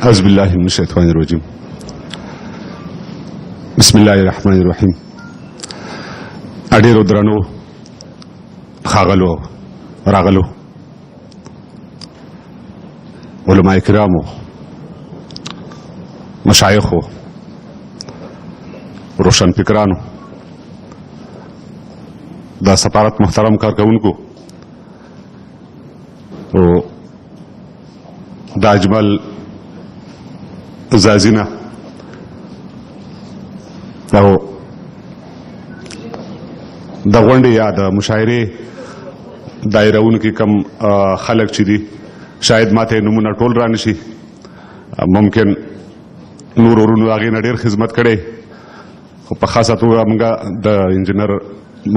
أعوذ بالله من الشيطان الرجيم. بسم الله الرحمن الرحيم. اډیرو درنو ښاغلو راغلو علماء کرامو، مشایخو، روشن فکرانو، دا سفارت محترم کارکونکو او دا اجمل زازینا او د غونډې یا د مشاعرې دایرهونکي کم خلک چې دي شاید ماته نمونه ټول را نشي، ممکن نور ورونو هغې نه ډېر خدمت کړی، خو په خاصه توګه موږ د انجینر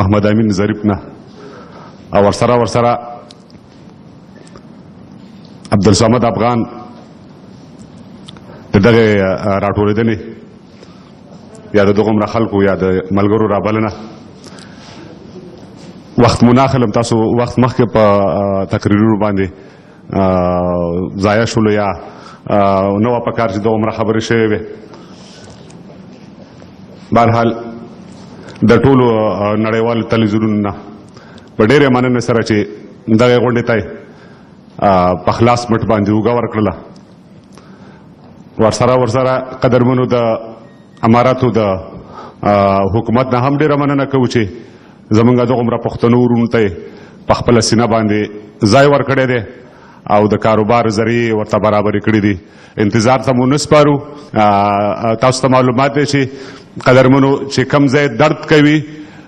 محمد امین ظریف نه او ورسره عبدالصمد افغان د دغه راټولېدنې یا د دغومره خلکو یا د ملګرو رابلنه وخت مناخلم تاسو وخت مخکې په تقریرونو باندې ضایع شولو یا نه وه پکار چې دغومره خبرې شوې وې. بهرحال د ټولو نړیوالو تلویزیونونو نه په ډېرې مننې سره چې دغې غونډې ته په خلاص مټ باندې اوږه ورکړله. ورسره قدرمنو د اماراتو د حکومت نه هم ډېره مننه کوو چې زمونږ دغومره پښتنو ورونو ته یې په خپله سینه باندې ځای ورکړی دی او د کاروبار ذریعې ورته برابرې کړي دي. انتظار ته مو نه سپارو. تاسو ته معلومات دی چې قدرمنو چې کم ځای درد کوي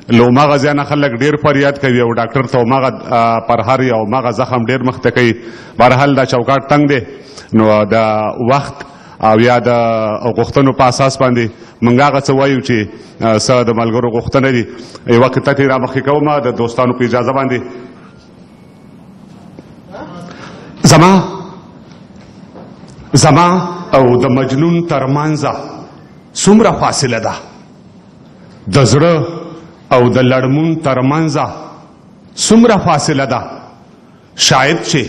له هماغه ځای نه خلک ډېر فریاد کوي او ډاکټر ته هماغه پرهر یا هماغه زخم ډېر مخته کوي. بهرحال دا چوکاټ تنګ دی، نو د وخت او یا د غوښتنو په اساس باندې موږ هغه څه وایو چې څه د ملګرو غوښتنه دي. یوه قطعه ترې رامخکې کوم د دوستانو په اجازه باندې. زما او د مجنون ترمنځه څومره فاصله ده، د زړه او د لړمون ترمنځه څومره فاصله ده، شاید چې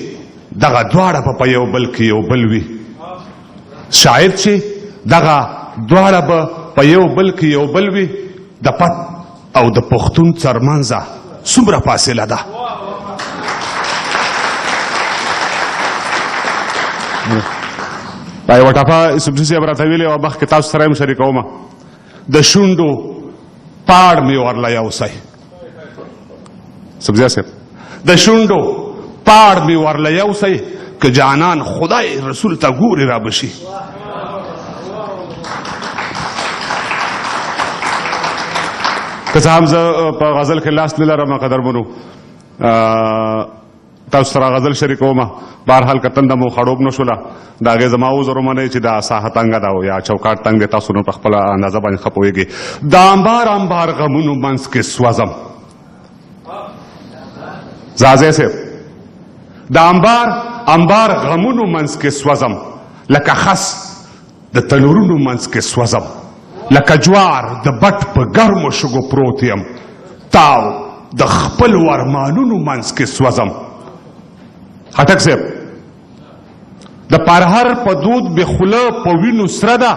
دغه دواړه به په یو بل کې یو بل وي، شاید چې دغه دواړه به په یو بل کې یو بل وي، د پت او د پښتون ترمنځه څومره فاصله ده. دا یوه ټپه یوسفزي صاحب راته ویلې وه، مخکې تاسو سره هم شریکومه. د شونډو پاړ مې ورله یوسی، یوسفزي صاحب د شونډو پاړ مې ورله یوسی، که جانان خدای رسول ته ګورې را بشي. که څه هم زه په غزل کې لاس نه لرم قدرمنو، تاسو سره غزل شریکومه. بهرحال که تنده مو خړوب نه شوله د هغې زما عذر ومنئ چې دا ساحه تنګه ده یا چوکاټ تنګ دی، تاسو نو په خپله اندازه باندې ښه پوهېږئ. د انبار غمونو منځ کې سوځم، زازی صاحب د انبار غمونو منځ کې سوځم، لکه خس د تنورونو منځ کې سوځم، لکه جوار د بټ په ګرمو شګو پروت یم، تاو د خپل ورمانونو منځ کې سوځم. خټک صاحب د پرهر په دود بې خوله په وینو سره ده،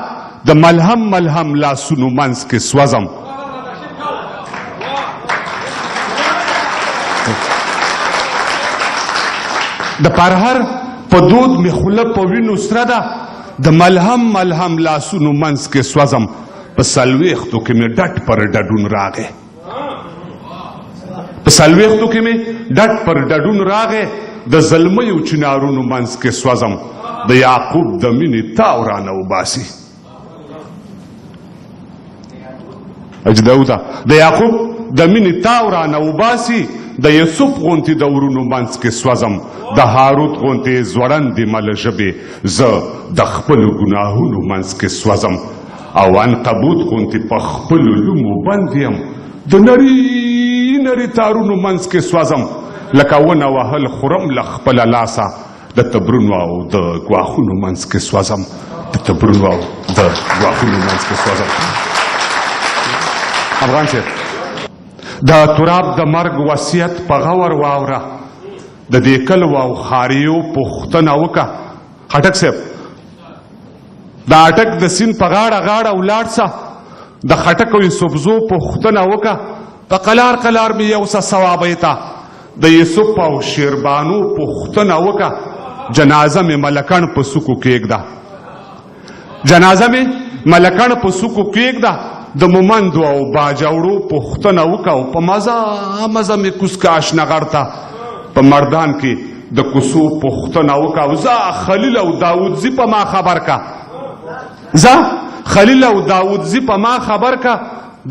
د ملهم لاسونو منځ کې سوځم. د پرهر په دود مې خوله په وینو سره ده، د ملهم لاسونو منځ کې سوځم. په څلوېښتو کې مې ډټ پر ډډون راغی، په څلوېښتو کې مې ډټ پر ډډون راغی، د زلمیو چنارونو منځ کې سوځم. د یعقوب د مینې تاو رانه وباسي، اجدوده د یعقوب د مینې تاو رانه وباسي، د یوسف غونتې د ورونو منځ کې سوځم، د هاروت غونتې ځوړندې مله ژبې زه د خپلو ګناهونو منځ کې سوځم، او عنکبوت غونتې په خپلو لومو بند یم، د نري تارونو منځ کې سوځم، لکه ونه وهل خورم له خپله لاسه، د تبرونو او د ګواښونو منځ کې سوځم، د تبرونو او د ګواښونو منځ کې سوځم. افغان صاحب د تراب د مرګ وصیت په غور واوره، د دې کلو او خاریو پوښتنه وکړه. خټک صاحب د اټک د سیند په غاړه غاړه ولاړ سه د خټکو یوسفزو پوښتنه وکړه په قلار قلار مې یو څه ثوابی ته د یوسف او شیربانو پوښتنه وکړه جنازه مې ملکڼ په سوکو کېږده جنازه مې ملکڼ په سوکو کېږده د مومندو او باجوړو پوښتنه وکړه او په مزه مزه مې کوس که اشنغر ته په مردان کې د کوسو پوښتنه وکړه او زه خلیل او داودزي په ما خبر کا زه خلیل او داودزي په ما خبر کا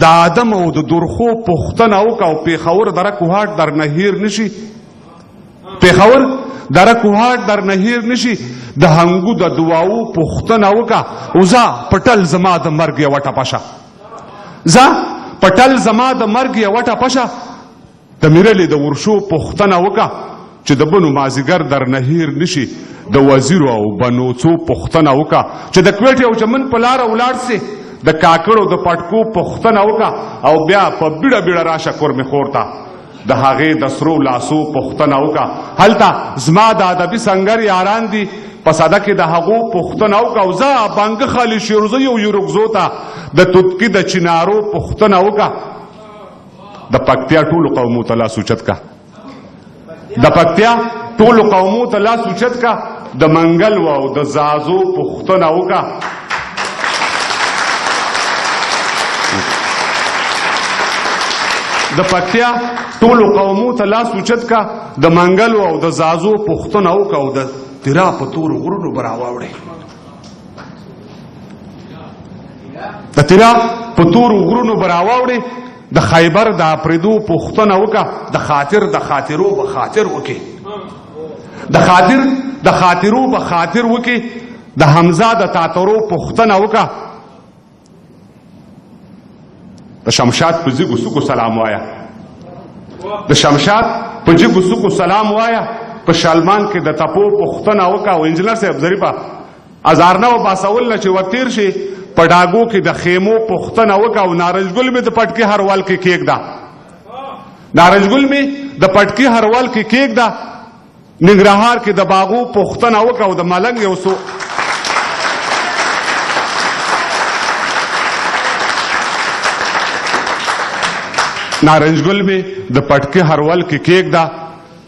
د آدم او د درخو پوښتنه وکړه او پیښور دره کوهاټ در نه هیر نشي پیښور دره کوهاټ در نه هیر نشي د هنګو د دعاو پوښتنه وکړه او زه پټل زما د مرګ یوه ټپه شه زه پټل زما د مرګ یوه ټپه شه د میرلې د ورشو پوښتنه وکړه چې د بنو مازیګر در نه هیر نشي د وزیرو او بنوڅو پوښتنه وکړه چې د کوټې او چمن په لاره ولاړ سي د کاکړو د پټکو پوښتنه وکړه او بیا په بیړه بیړه راشه کورمې خور ته د هغې د سرو لاسو پوښتنه وکړه هلته زما د ادبي سنګر یاران دي په ساده کې د هغو پوښتنه وکړه او زه بانګه خالي شیرزی او یورګزو ته د توتکي د چنارو پوښتنه وکړه د پکتیا ټولو قومو ته لاس اوچت کا د پکتیا ټولو قومو ته لاس اوچت کا د منګل او د زازو پوښتنه وکړه د پکتیا ټولو قومو ته لاس اوچت کا د منګل او د زازو پوښتنه وکړه او د تیرا په تورو غرونو به راواوړې د تیرا په تورو غرونو به راواوړې د خیبر د اپریدو پوښتنه وکړه د خاطر د خاطرو به خاطر وکړي د خاطر د خاطرو به خاطر وکړي د حمزه د تاترو پوښتنه وکړه د شمشاد په جګو سکو سلام وایا د شمشاد په جګو سکو سلام وایا په شلمان کې د تپو پوښتنه وکړه او انجنیر صاحب ظریفه ازارنه و باسول نه چې ورتیر شي په ډاګو کې د خیمو پوښتنه وکړه او نارنجګل مې د پټکي هروال کې کېږده نارنجګل مې د پټکي هروال کې کېږده ننګرهار کې د باغو پوښتنه وکړه او د ملنګ یو څو نارنجګل مې د پټکي هروال کې کېږده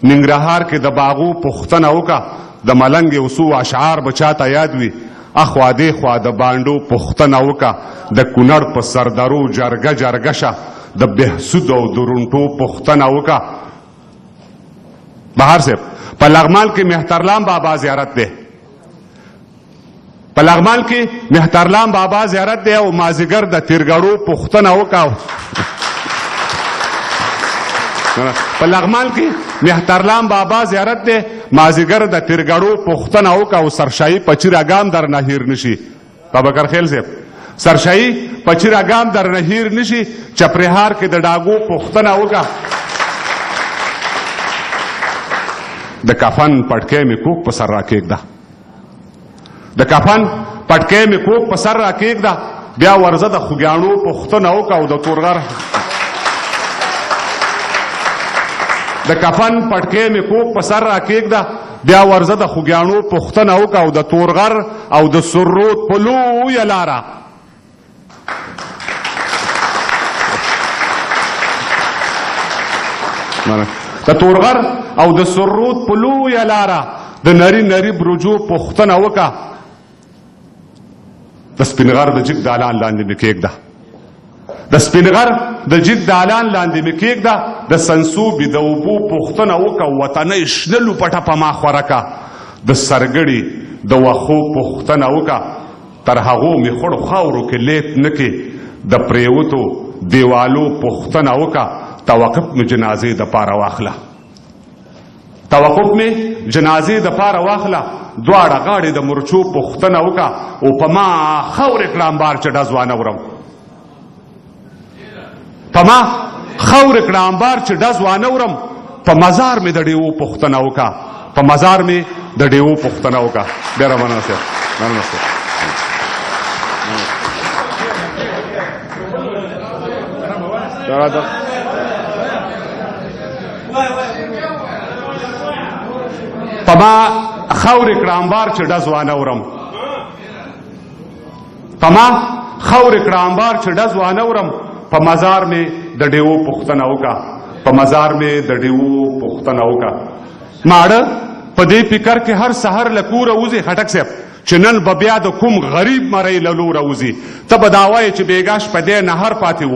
ننګرهار کې د باغو پوښتنه وکړه د ملنګ یو څو اشعار به چاته یاد وي اخوا دې خوا د بانډو پوښتنه وکړه د کونړ په سردرو جرګه جرګه شه د بهسود او درونټو پوښتنه وکړه بهر صاحب په لغمان کې مهترلام بابا زیارت دی په لغمان کې مهترلام بابا زیارت دی او مازیګر د تیرګړو پوښتنه وکړه په لغمان کې مهترلام بابا زیارت دی مازیګر د تیرګړو پوښتنه وکړه او سرشاهي په چیراګام در نه هیر نشي بابکر خیل صاحب سرشاهي په چیراګام در نه هیر نشي چپرهار کې د ډاګو پوښتنه وکړه د کفن پټکې مې کوک په سر راکېږده د کفن پټکې مې کوک په سر راکېږده بیا ورځه د خوږیاڼو پوښتنه وکړه او د تورغر د کفن پټکې مې کوک په سر راکېږده بیا ورځه د خوږیاڼو پوښتنه وکړه او د تورغر او د سرود په لویه لاره د تورغر او د سرود په لویه لاره د نری نری برجو پوښتنه وکړه د سپینغر د جګ دالان لاندې مې کېږده د سپینغر د جګ دالان لاندې مې کېږده د سنسوبې د اوبو پوښتنه وکړه وطنۍ شنه لوپټه په ما خوره کړه د سرګړي د وښو پوښتنه وکړه تر هغو مې خړو خاورو کې لیت نه کې د پریوتو دیوالو پوښتنه وکړه توقف مې جنازې د پاره واخله توقف مې جنازې د پاره واخله دواړه غاړې د مرچو پوښتنه وکړه او په ما خاورې کړه امبار چې ډز وانه ورم په ما خاورې کړه امبار چې ډز وانه ورم په مزار مې د ډیوو پوښتنه وکړه په مزار مې د ډیوو پوښتنه وکړه ډېره مننه صاحب مننه صاحب په ما خاورې کړه امبار چې ډز وانه ورم پما خور کړه انبار چې ډز وانه ورم په مزار می د ډیو پښتنه وکا په مزار می د ډیو پښتنه وکا ماړه په دې فکر کې هر سحر لکور اوزي خټک صاحب چې نن به بیا د کوم غریب مړی له لوره وځي ته به دا وایې چې بېګا شپه دی نهر پاتې و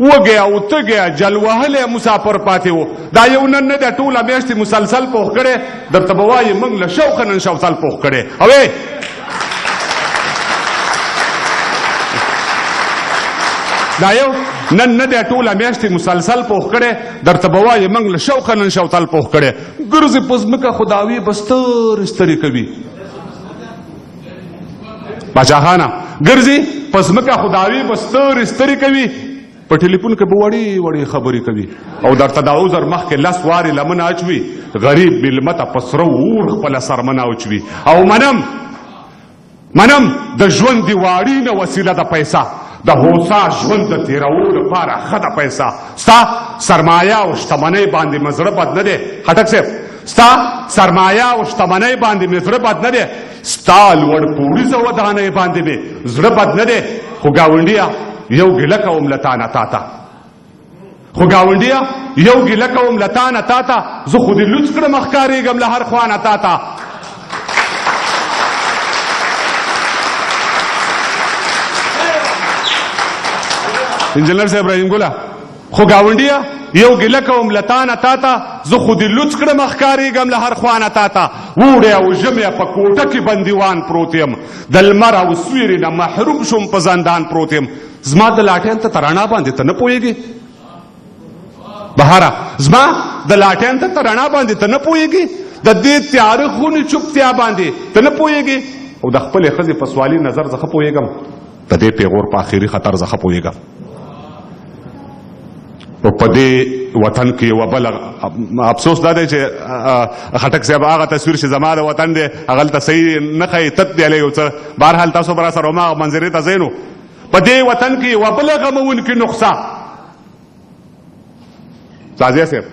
وږی او تږی جل وهلی مسافر پاتې و دا یو نن نه دی ټوله میاشتې مسلسل پوخ کړی درته به وایي موږ له شوقه نن شوتل پوخ کړی اوې دا یو نن نه دی ټوله میاشتې مسلسل پوخ کړی درته به وایي موږ له شوقه نن شوتل پوخ کړی ګرځې په ځمکه خو داوی به سترې سترې کوي باچا خانه ګرځي په ځمکه خو داوی به سترې سترې کوي په ټلیفون کې به وړې وړې خبرې کوي او درته د عذر مخکې لس وارې لمنه اچوي غریب مېلمه ته په سره اور خپله سرمنه اچوي او منم د ژوند د واړي نه وسیله د پیسه د هوسا ژوند د تېرولو لپاره ښه د پیسه ستا سرمایه او شتمنۍ باندې مې زړه بد نه دی خټک صاحب ستا سرمایه او شتمنۍ باندې مې زړه بد نه دی ستا لوړ پوړیزه ودانۍ باندې مې زړه بد نه دی خو ګاونډیه یو ګیله کوم له تانه تاته خو ګاونډیه یو ګیله کوم له تانه تاته زه خو دې لوڅ کړم ښکارېږم له هر خوا نه تاته انجنیر صاحب ابراهیم ګله خو ګاونډیه یو ګیله کوم له تانه تاته زه خو دې لوڅ کړم ښکارېږم له هر خوا نه تاته وړی او ژمی په کوټه کې بندیوان پروت یم د لمر او سیوري نه محروم شوم په زندان پروت یم زما د لاټین ته رڼا باندې ته نه پوهېږې بهاره زما د لاټین ته رڼا باندې ته نه پوهېږې د دې تیاره خونې چوپتیا باندې ته نه پوهېږې او د خپلې ښځې په سوالي نظر زه ښه پوهېږم د دې پیغور په آخري خطر زه ښه پوهېږم او په دې وطن کې یوه بله افسوس دا دی چې خټک صاحب هغه تصویر چې زما د وطن دی هغلته صحیح نه ښایي تت دی هلی یو څه بهرحال تاسو به راسره هماغه منظرې ته ځئ نو په دې وطن کې یوه بله غموونکې نقصه تازیه صاحب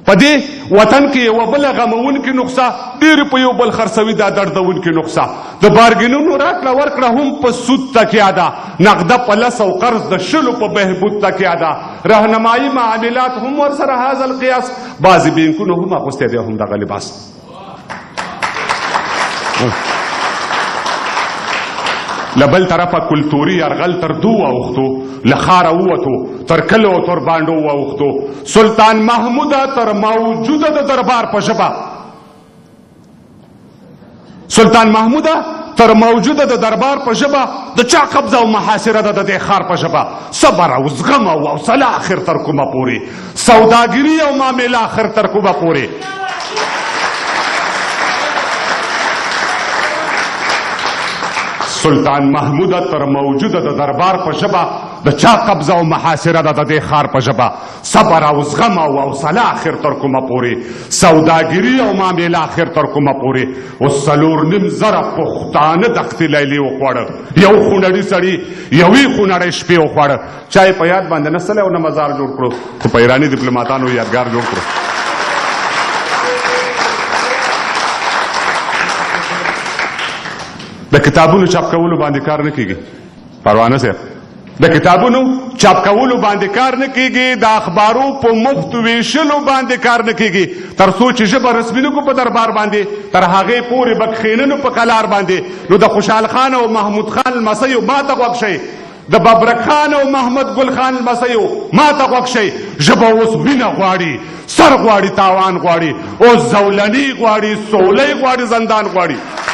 په دې وطن کې یوه بله غموونکې نقصه ډېرې په یو بل خرڅوي دا دردوونکې نقصه د بارګینونو راکړه ورکړه هم په سود تکیه ده نقده په لس او قرض د شلو په بهبود تکیه ده رهنمایي معاملات هم ورسره هذا القیاس بعضې بینکونو هم اغوستی دی همدغه لباس لبل طرفه کلتوري یرغل تر دو اوختو لخاره ووتو تر کلو تر باندو اوختو سلطان محموده تر موجوده د دربار په ژبه سلطان محموده تر موجوده د دربار په ژبه د چا قبضه او محاصره ده د دې ښار په ژبه صبر او زغم او حوصله اخر تر کومه پورې سوداګري او معامله اخر تر کومه پورې سلطان محمود تر موجوده د دربار په ژبه د چا قبضه او محاصره ده د دې ښار په ژبه صبر او زغم او حوصله اخر تر کومه پورې سوداګري او معامله اخر تر کومه پورې اوس څلور نیم زره پښتانه دښتې لیلې وخوړه یو خونړي سړي یوې خونړۍ شپې وخوړه چا یې په یاد باندې نه سلی او نه مزار جوړ کړو خو په ایراني ډیپلوماتانو یادګار جوړ کړو د کتابونو چاپ کولو باندې کار نه کیږي پروانه صاحب د کتابونو چاپ کولو باندې کار نه کیږي د اخبارو په مفت ویشلو باندې کار نه کیږي تر څو چې ژبه رسمي نه کو په دربار باندې تر هغې پورې به کښېننو په کلار باندې نو د خوشحال خان او محمود خان لمسیو ما ته غوږ شئ د ببرک خان او محمد ګل خان لمسیو ما ته غوږ شئ ژبه اوس وینه غواړي سر غواړي تاوان غواړي اوس زولني غواړي سولی غواړي زندان غواړي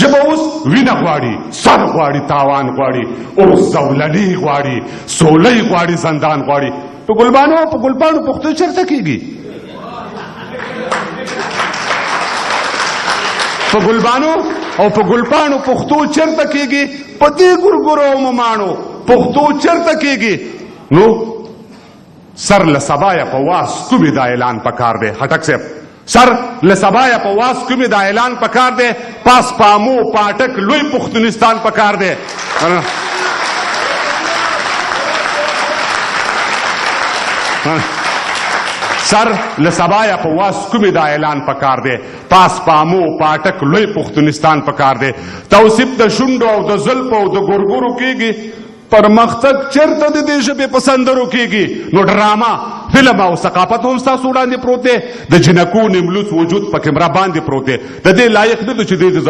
ژبه اوس وینه غواړي سر غواړي تاوان غواړي اوس زولني غواړي سولی غواړي زندان غواړي په ګلبانو او په ګلپاڼو پښتو چېرته کېږي په ګلبانو او په ګلپاڼو پښتو چېرته کېږي په دې ګورګورو او مماڼو پښتو چېرته کېږي نو سر له سبایه په واس کومې دا اعلان پکار دی خټک صاحب سر له سبایه په واس کومې دا اعلان پکار دی پاس پامو پاټک لوی پښتونستان پکار دی سر لسبایا په واس کومې دا اعلان پکار دی پاس پامو پاټک لوی پښتونستان پکار دی توصیف د شونډو او د زلفو او د ګورګورو کېږي پرمختګ چیرته د دې ژبې په سندرو کېږي نو ډراما فلم او ثقافت هم ستاسو وړاندې پروت دی د جنکو نیملوڅ وجود پکې مرا باندې پروت دی د دې لایق نه دی چې د